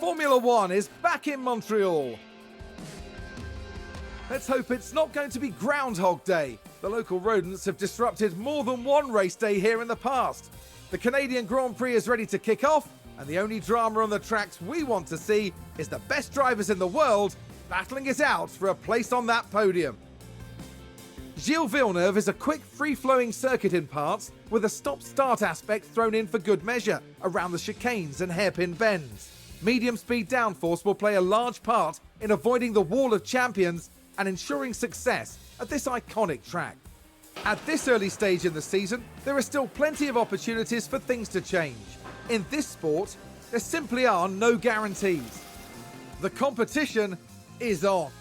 Formula One is back in Montreal. Let's hope it's not going to be Groundhog Day. The local rodents have disrupted more than one race day here in the past. The Canadian Grand Prix is ready to kick off, and the only drama on the tracks we want to see is the best drivers in the world battling it out for a place on that podium. Gilles Villeneuve is a quick, free-flowing circuit in parts, with a stop-start aspect thrown in for good measure around the chicanes and hairpin bends. Medium-speed downforce will play a large part in avoiding the wall of champions and ensuring success at this iconic track. At this early stage in the season, there are still plenty of opportunities for things to change. In this sport, there simply are no guarantees. The competition is on.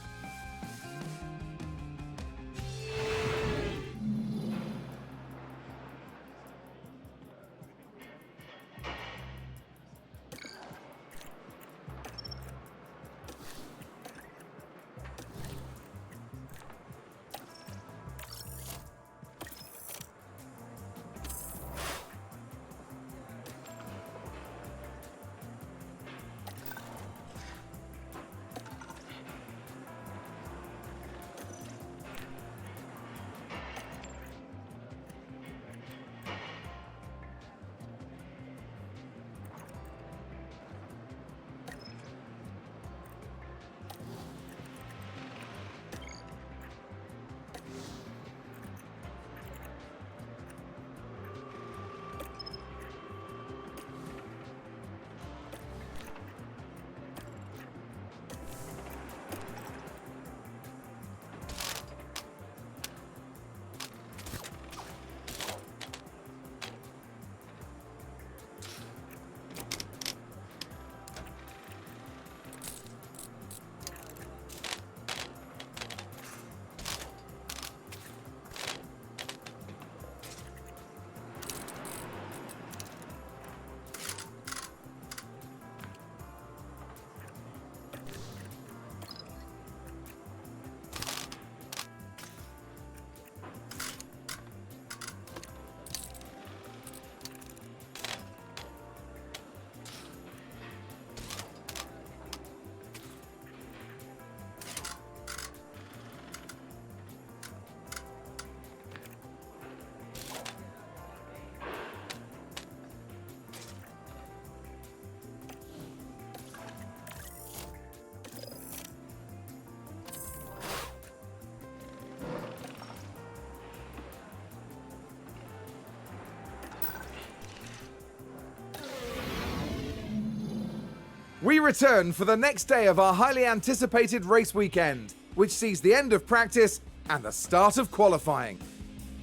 We return for the next day of our highly anticipated race weekend, which sees the end of practice and the start of qualifying.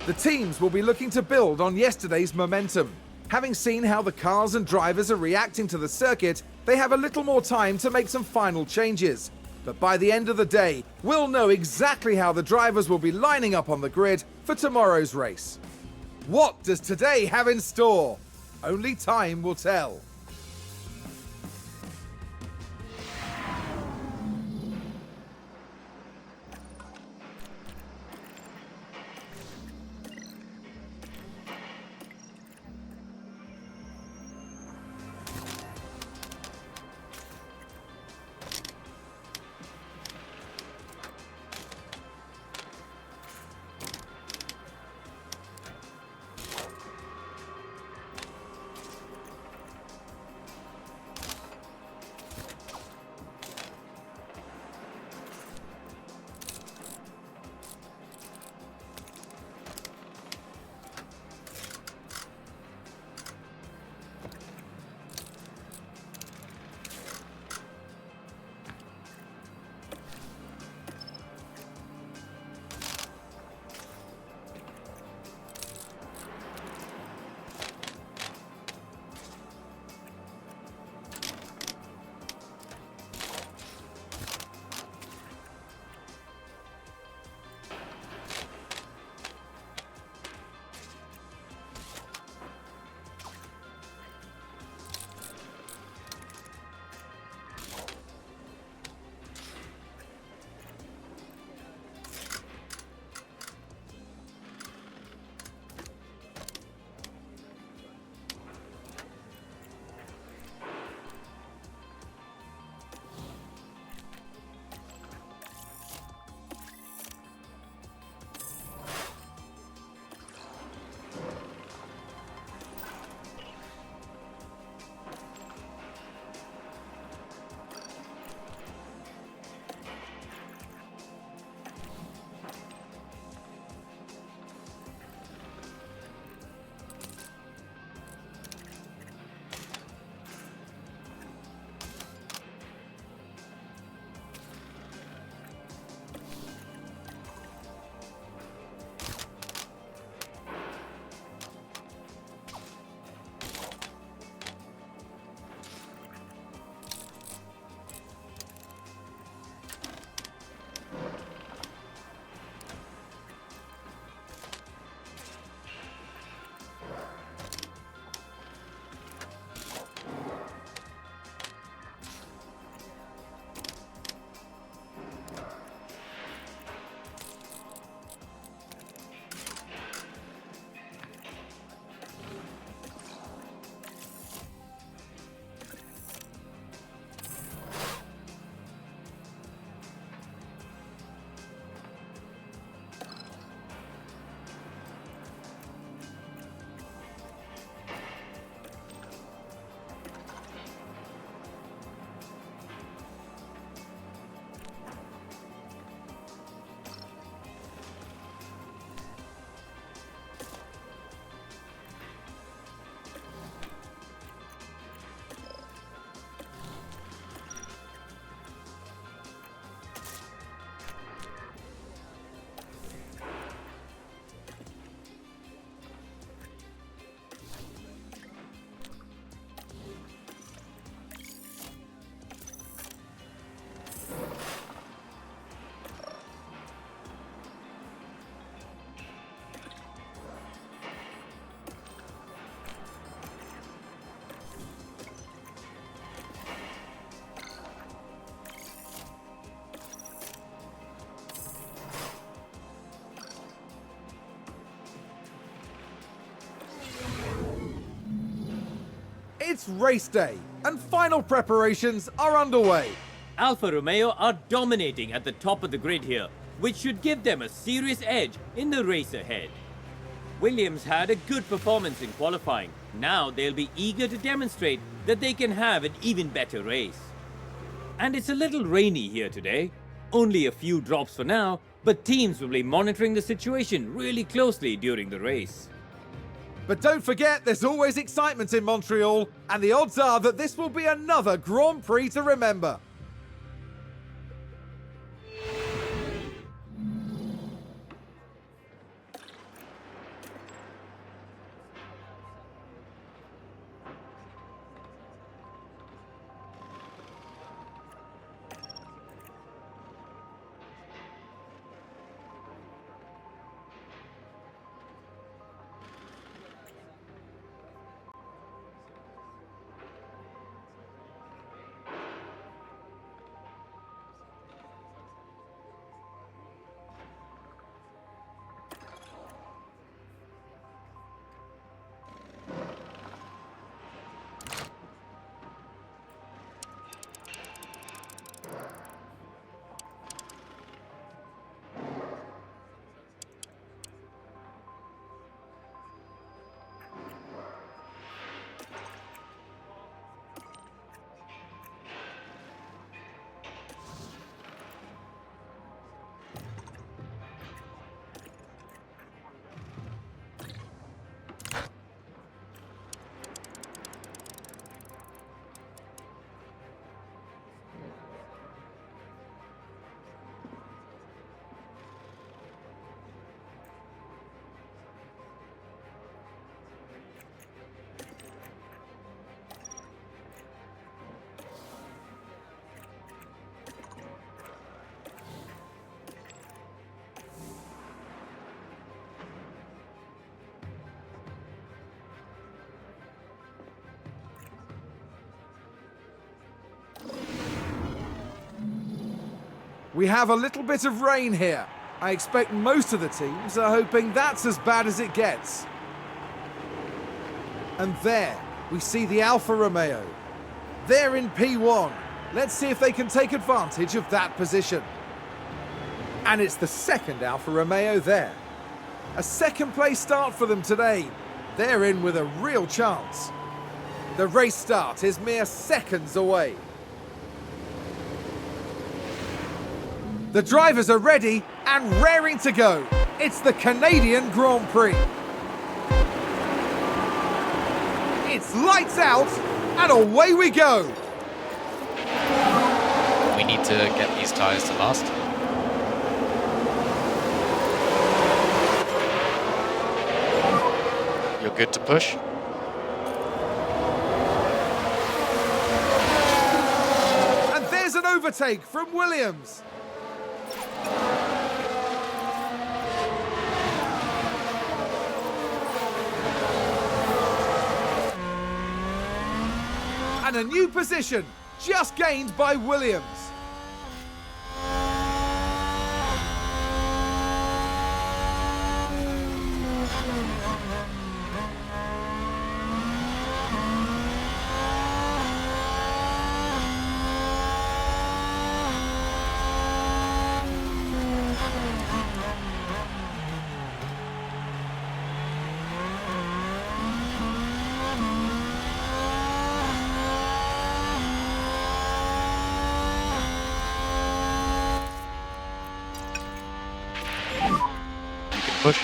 The teams will be looking to build on yesterday's momentum. Having seen how the cars and drivers are reacting to the circuit, they have a little more time to make some final changes. But by the end of the day, we'll know exactly how the drivers will be lining up on the grid for tomorrow's race. What does today have in store? Only time will tell. It's race day, and final preparations are underway. Alfa Romeo are dominating at the top of the grid here, which should give them a serious edge in the race ahead. Williams had a good performance in qualifying. Now they'll be eager to demonstrate that they can have an even better race. And it's a little rainy here today. Only a few drops for now, but teams will be monitoring the situation really closely during the race. But don't forget, there's always excitement in Montreal, and the odds are that this will be another Grand Prix to remember. We have a little bit of rain here. I expect most of the teams are hoping that's as bad as it gets. And there, we see the Alfa Romeo. They're in P1. Let's see if they can take advantage of that position. And it's the second Alfa Romeo there. A second place start for them today. They're in with a real chance. The race start is mere seconds away. The drivers are ready and raring to go. It's the Canadian Grand Prix. It's lights out and away we go. We need to get these tyres to last. You're good to push. And there's an overtake from Williams. And a new position, just gained by Williams. Push.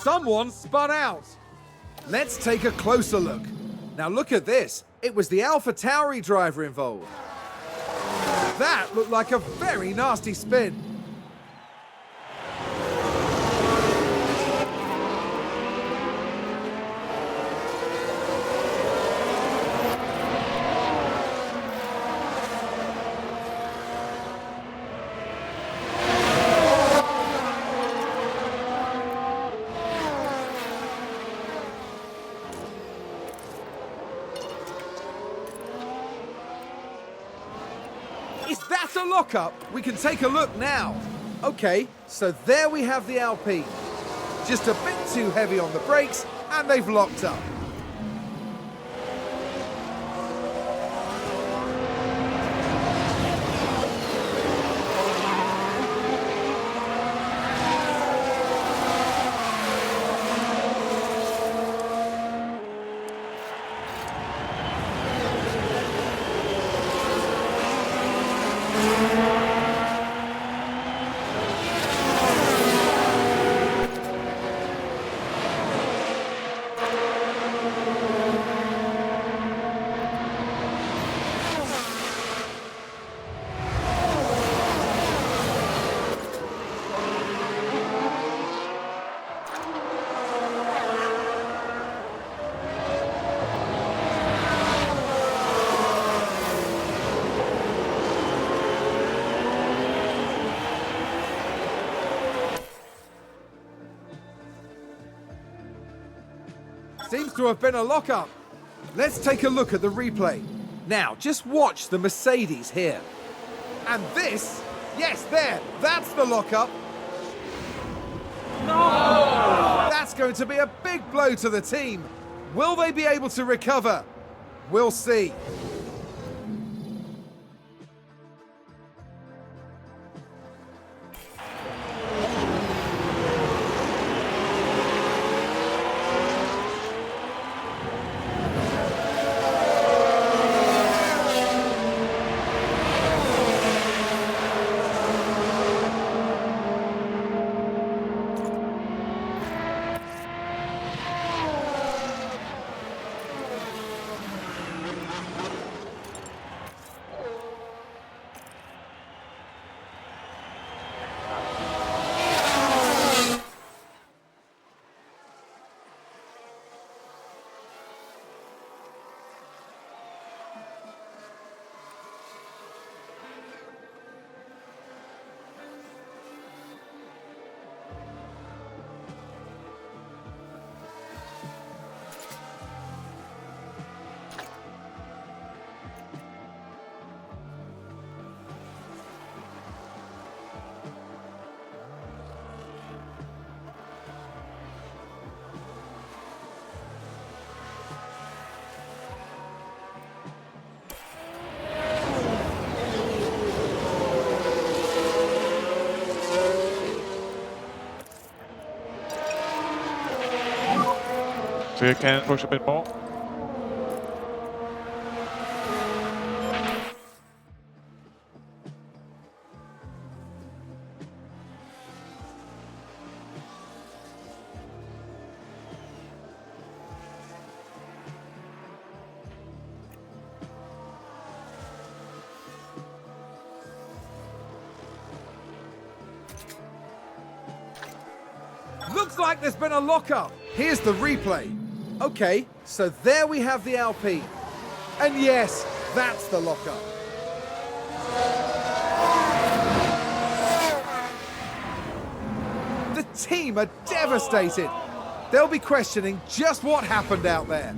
Someone spun out. Let's take a closer look. Now look at this. It was the AlphaTauri driver involved. That looked like a very nasty spin. lockup? We can take a look now. Okay, so there we have the Alpine. Just a bit too heavy on the brakes, and they've locked up. Seems to have been a lockup. Let's take a look at the replay. Now, just watch the Mercedes here. And this, yes, there, that's the lockup. No! That's going to be a big blow to the team. Will they be able to recover? We'll see. So you can push a bit more. Looks like there's been a lockup. Here's the replay. Okay, so there we have the Alpine. And yes, that's the lockup. The team are devastated. They'll be questioning just what happened out there.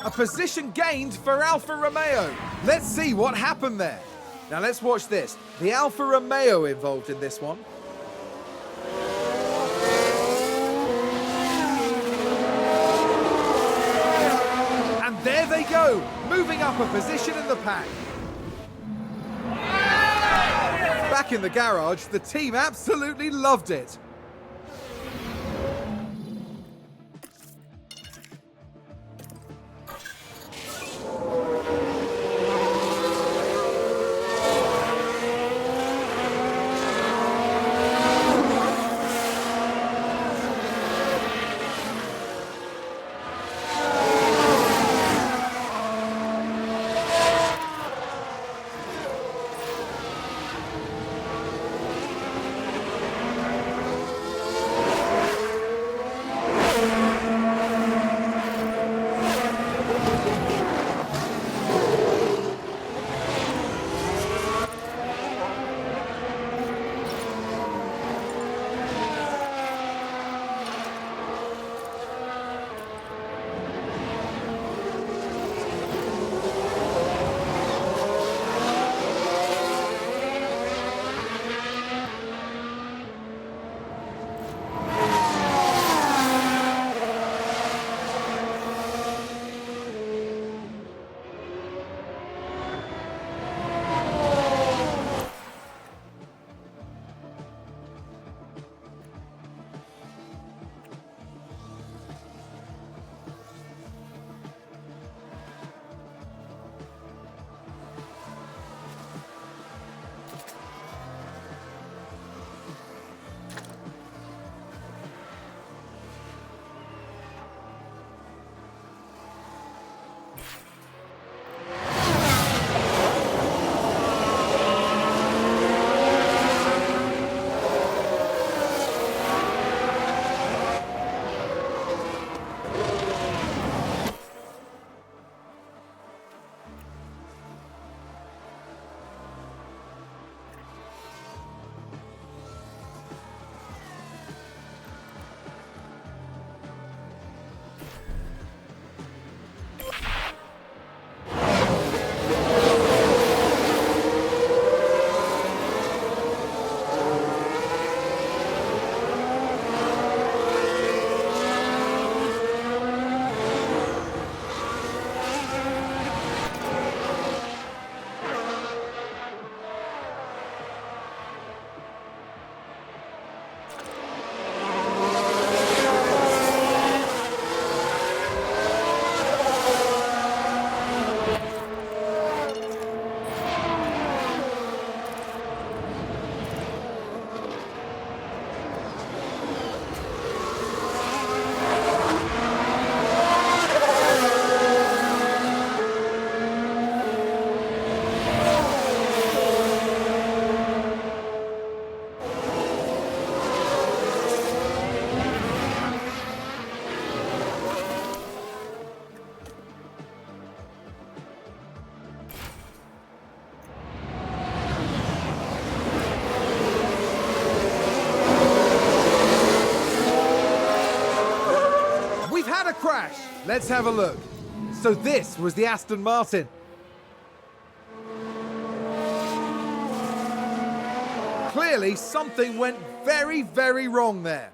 A position gained for Alfa Romeo. Let's see what happened there. Now let's watch this. The Alfa Romeo involved in this one. And there they go, moving up a position in the pack. Back in the garage, the team absolutely loved it. Crash. Let's have a look. So this was the Aston Martin. Clearly something went very, very wrong there.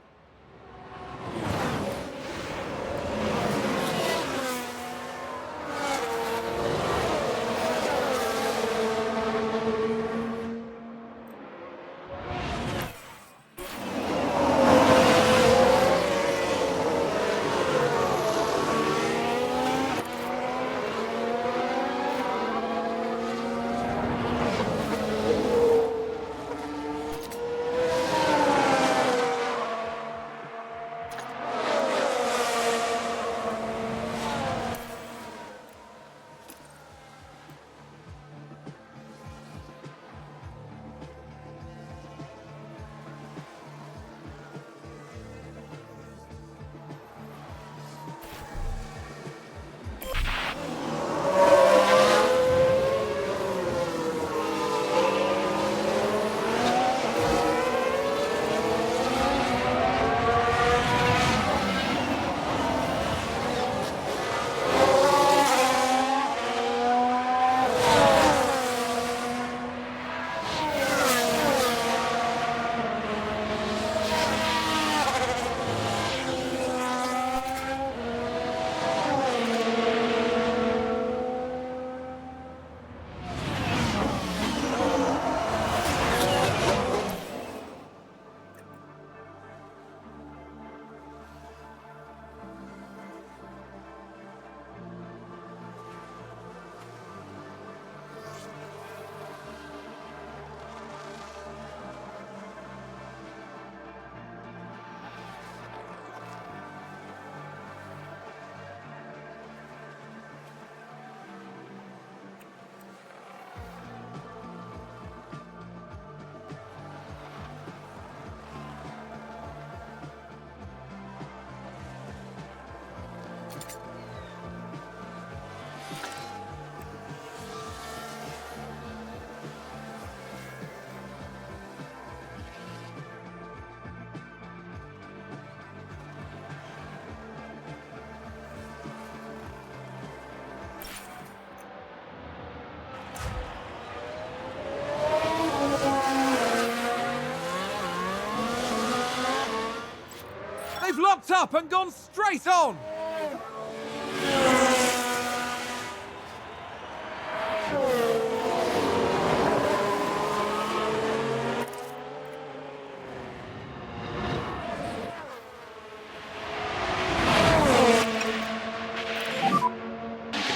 They've locked up and gone straight on.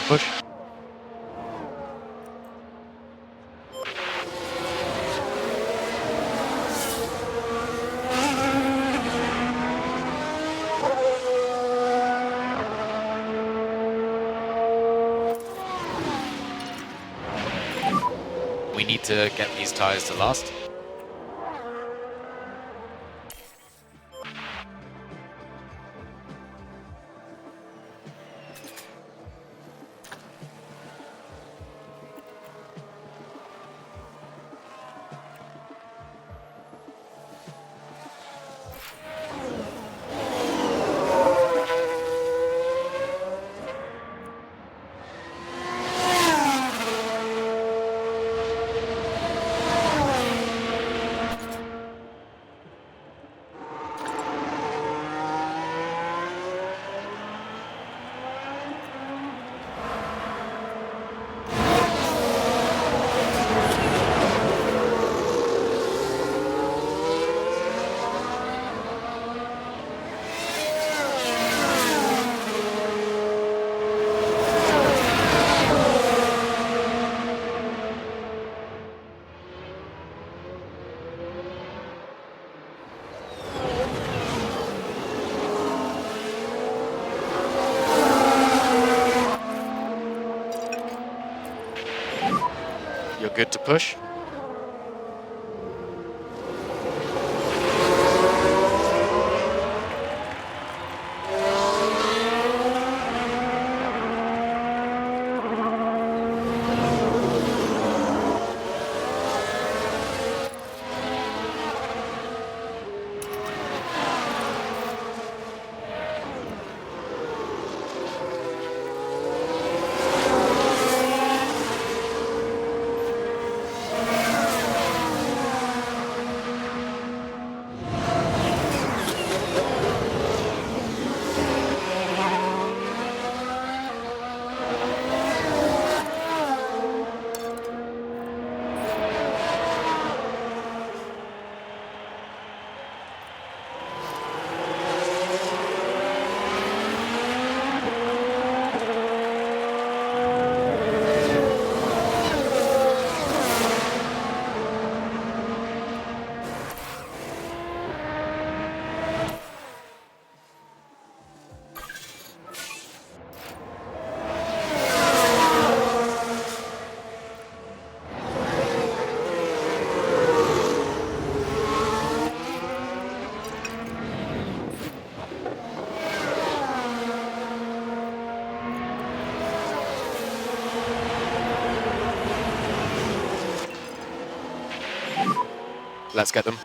Push. We need to get these tires to last. You're good to push. Let's get them.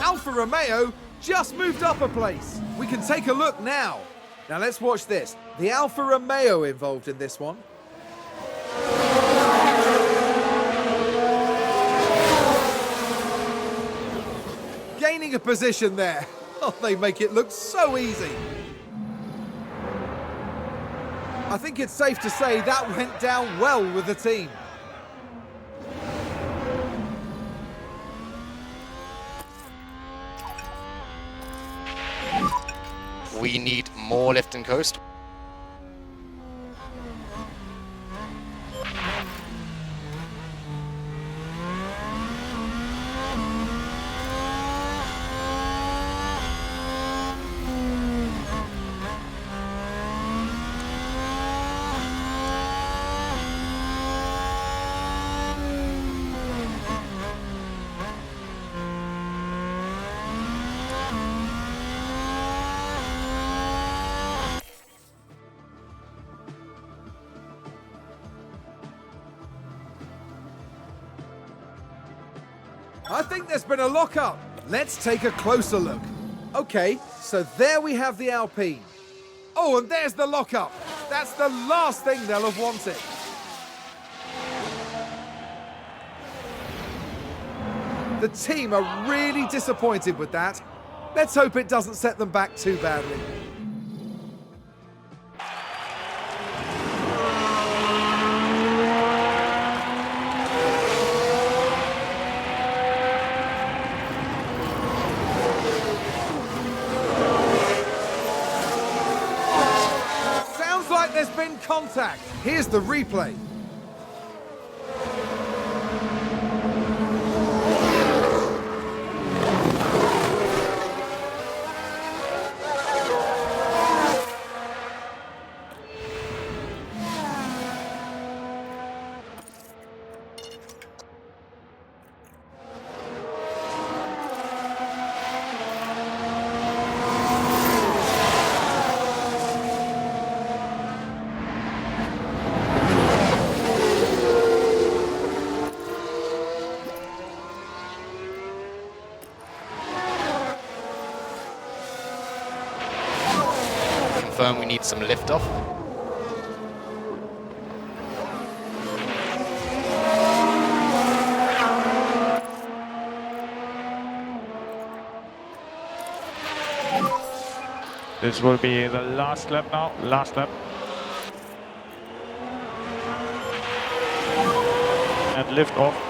Alfa Romeo just moved up a place. We can take a look now. Now let's watch this. The Alfa Romeo involved in this one. Gaining a position there. Oh, they make it look so easy. I think it's safe to say that went down well with the team. We need more lift and coast. I think there's been a lock-up. Let's take a closer look. Okay, so there we have the Alpine. Oh, and there's the lock-up. That's the last thing they'll have wanted. The team are really disappointed with that. Let's hope it doesn't set them back too badly. There's been contact. Here's the replay. Confirm we need some lift off. This will be the last lap now. Last lap. And lift off.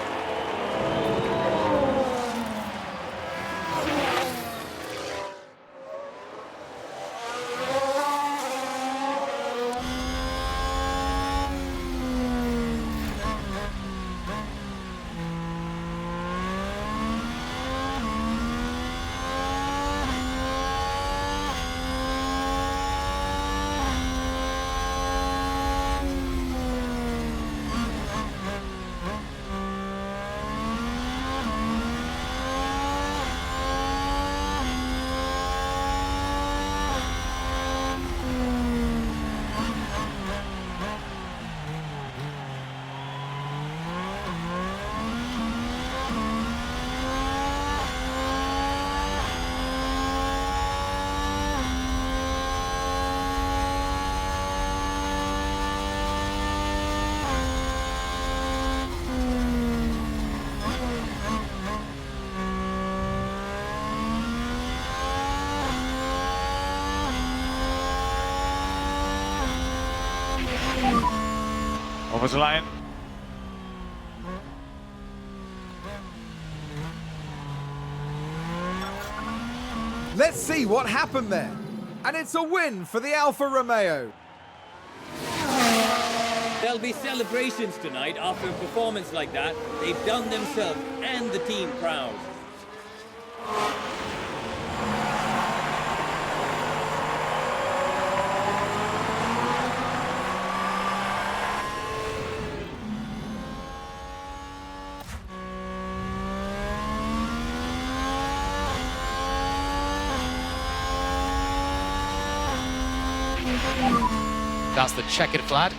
Over the line. Let's see what happened there. And it's a win for the Alfa Romeo. There'll be celebrations tonight after a performance like that. They've done themselves and the team proud. That's the checkered flag.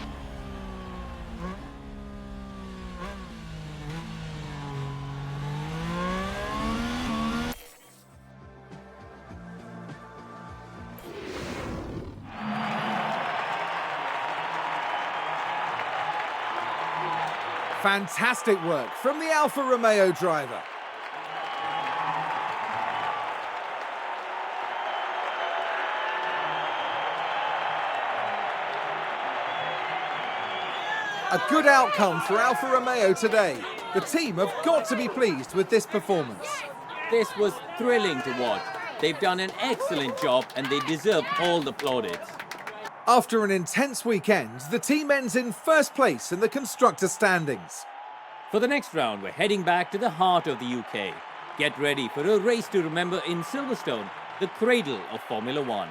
Fantastic work from the Alfa Romeo driver. A good outcome for Alfa Romeo today. The team have got to be pleased with this performance. This was thrilling to watch. They've done an excellent job and they deserve all the plaudits. After an intense weekend, the team ends in first place in the constructor standings. For the next round, we're heading back to the heart of the UK. Get ready for a race to remember in Silverstone, the cradle of Formula One.